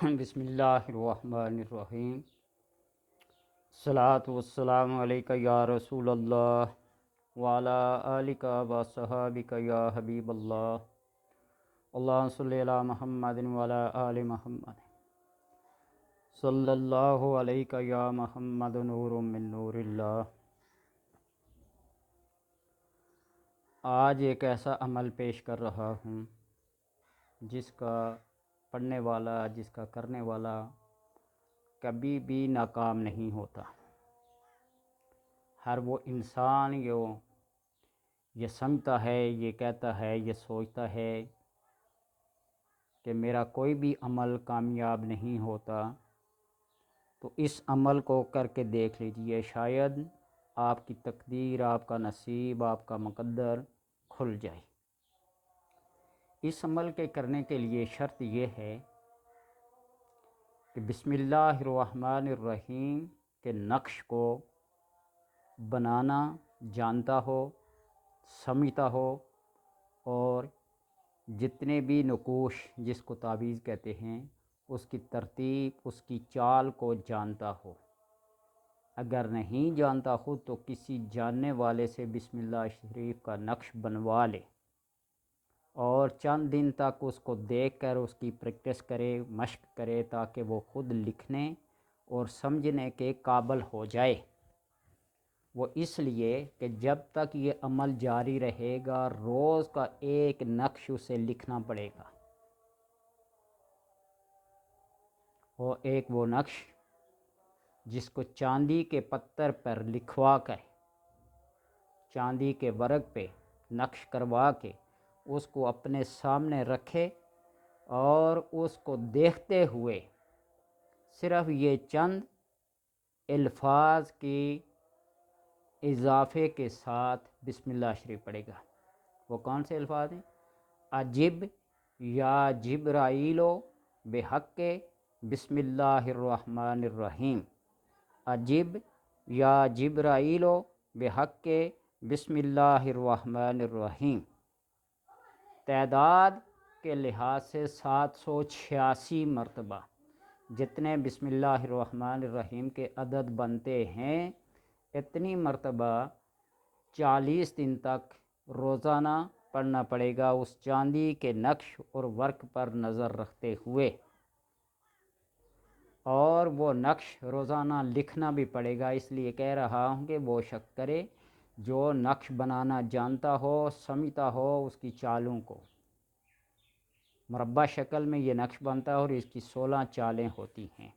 بسم اللہ الرحمن الرحیم۔ الصلاۃ والسلام علیک یا رسول اللہ وعلی آلک و صحابک یا حبیب اللہ۔ اللہم صلی علی محمد وعلی آل محمد صلی اللہ علیک یا محمد نور من نور اللہ۔ آج ایک ایسا عمل پیش کر رہا ہوں جس کا پڑھنے والا، جس کا کرنے والا کبھی بھی ناکام نہیں ہوتا۔ ہر وہ انسان یہ سمجھتا ہے، یہ کہتا ہے، یہ سوچتا ہے کہ میرا کوئی بھی عمل کامیاب نہیں ہوتا، تو اس عمل کو کر کے دیکھ لیجئے، شاید آپ کی تقدیر، آپ کا نصیب، آپ کا مقدر کھل جائے۔ اس عمل کے کرنے کے لیے شرط یہ ہے کہ بسم اللہ الرحمن الرحیم کے نقش کو بنانا جانتا ہو، سمجھتا ہو، اور جتنے بھی نقوش، جس کو تعویذ کہتے ہیں، اس کی ترتیب، اس کی چال کو جانتا ہو۔ اگر نہیں جانتا ہو تو کسی جاننے والے سے بسم اللہ شریف کا نقش بنوا لے اور چند دن تک اس کو دیکھ کر اس کی پریکٹس کرے، مشق کرے، تاکہ وہ خود لکھنے اور سمجھنے کے قابل ہو جائے۔ وہ اس لیے کہ جب تک یہ عمل جاری رہے گا، روز کا ایک نقش اسے لکھنا پڑے گا، اور ایک وہ نقش جس کو چاندی کے پتھر پر لکھوا کر، چاندی کے ورق پہ نقش کروا کے اس کو اپنے سامنے رکھے اور اس کو دیکھتے ہوئے صرف یہ چند الفاظ کی اضافے کے ساتھ بسم اللہ شریف پڑھے گا۔ وہ کون سے الفاظ ہیں؟ عجب یا جبرائیل بحق بسم اللہ الرحمن الرحیم۔ عجب یا جبرائیل بحق بسم اللہ الرحمن الرحیم۔ تعداد کے لحاظ سے 786 مرتبہ جتنے بسم اللہ الرحمن الرحیم کے عدد بنتے ہیں، اتنی مرتبہ 40 دن تک روزانہ پڑھنا پڑے گا، اس چاندی کے نقش اور ورق پر نظر رکھتے ہوئے۔ اور وہ نقش روزانہ لکھنا بھی پڑے گا، اس لیے کہہ رہا ہوں کہ وہ شخص کرے جو نقش بنانا جانتا ہو، سمجھتا ہو اس کی چالوں کو۔ مربع شکل میں یہ نقش بنتا ہے اور اس کی 16 چالیں ہوتی ہیں،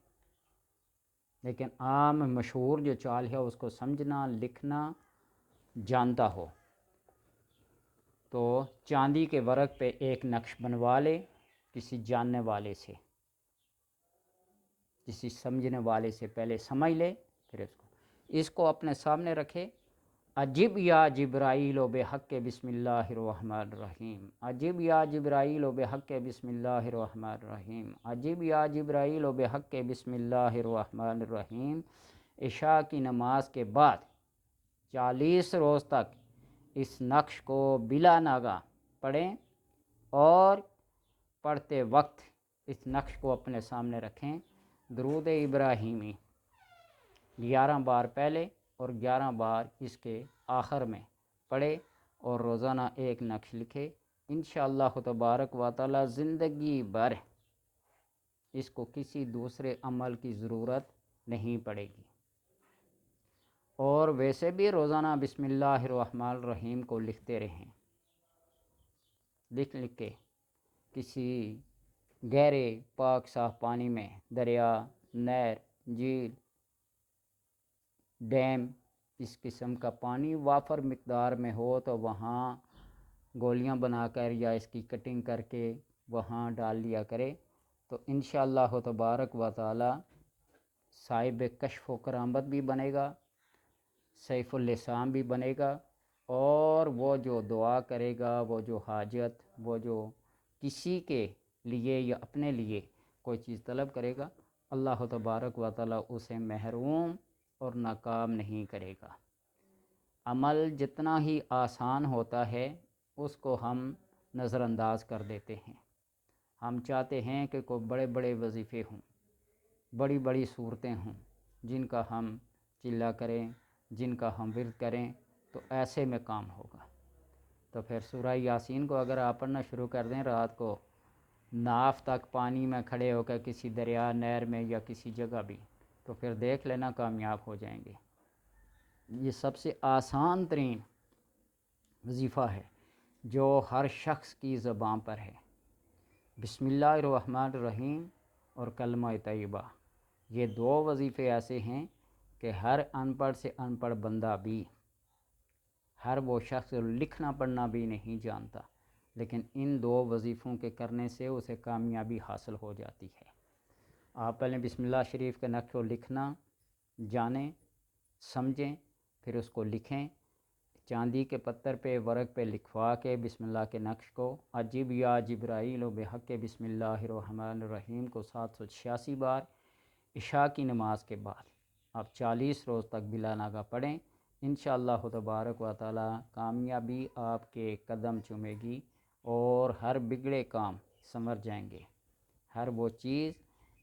لیکن عام مشہور جو چال ہے اس کو سمجھنا، لکھنا جانتا ہو تو چاندی کے ورق پہ ایک نقش بنوا لے، کسی جاننے والے سے، کسی سمجھنے والے سے پہلے سمجھ لے، پھر اس کو اپنے سامنے رکھے۔ عجب یا جبرائیل بحق بسم اللہ الرحمن الرحیم۔ عجب یا جبرائیل بحق بسم اللہ الرحمن الرحیم۔ عجب یا جبرائیل بحق بسم اللہ الرحمن الرحیم۔ عشاء کی نماز کے بعد 40 روز تک اس نقش کو بلا ناغہ پڑھیں، اور پڑھتے وقت اس نقش کو اپنے سامنے رکھیں۔ درود ابراہیمی 11 بار پہلے اور 11 بار اس کے آخر میں پڑھے، اور روزانہ ایک نقش لکھے۔ انشاءاللہ تبارک و تعالی زندگی بھر اس کو کسی دوسرے عمل کی ضرورت نہیں پڑے گی۔ اور ویسے بھی روزانہ بسم اللہ الرحمن الرحیم کو لکھتے رہیں، لکھ کے کسی گہرے پاک صاف پانی میں، دریا، نہر، جھیل، ڈیم، اس قسم کا پانی وافر مقدار میں ہو تو وہاں گولیاں بنا کر یا اس کی کٹنگ کر کے وہاں ڈال دیا کرے، تو انشاءاللہ تبارک و تعالی صاحب کشف و کرامت بھی بنے گا، سیف اللسان بھی بنے گا، اور وہ جو دعا کرے گا، وہ جو حاجت، وہ جو کسی کے لیے یا اپنے لیے کوئی چیز طلب کرے گا، اللہ تبارک و تعالی اسے محروم اور ناکام نہیں کرے گا۔ عمل جتنا ہی آسان ہوتا ہے اس کو ہم نظر انداز کر دیتے ہیں، ہم چاہتے ہیں کہ کوئی بڑے بڑے وظیفے ہوں، بڑی بڑی صورتیں ہوں جن کا ہم چلا کریں، جن کا ہم ورد کریں، تو ایسے میں کام ہوگا۔ تو پھر سورہ یاسین کو اگر آپ پڑھنا شروع کر دیں رات کو، ناف تک پانی میں کھڑے ہو کر کسی دریا، نہر میں یا کسی جگہ بھی، تو پھر دیکھ لینا کامیاب ہو جائیں گے۔ یہ سب سے آسان ترین وظیفہ ہے جو ہر شخص کی زبان پر ہے۔ بسم اللہ الرحمن الرحیم اور کلمہ طیبہ، یہ دو وظیفے ایسے ہیں کہ ہر ان پڑھ سے ان پڑھ بندہ بھی، ہر وہ شخص لکھنا پڑھنا بھی نہیں جانتا، لیکن ان دو وظیفوں کے کرنے سے اسے کامیابی حاصل ہو جاتی ہے۔ آپ پہلے بسم اللہ شریف کے نقش کو لکھنا جانیں، سمجھیں، پھر اس کو لکھیں، چاندی کے پتھر پہ ورق پہ لکھوا کے بسم اللہ کے نقش کو عجب یا جبرائیل و بحق بسم اللہ الرحمن الرحیم کو 786 بار عشاء کی نماز کے بعد آپ 40 روز تک بلا ناغہ پڑھیں۔ انشاءاللہ تبارک و تعالی کامیابی آپ کے قدم چومے گی اور ہر بگڑے کام سنور جائیں گے۔ ہر وہ چیز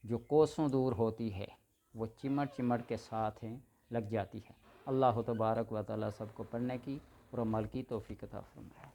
جو کوسوں دور ہوتی ہے وہ چمٹ چمٹ کے ساتھ لگ جاتی ہے۔ اللہ تبارک و تعالی سب کو پڑھنے کی اور عمل کی توفیق عطا فرمائے۔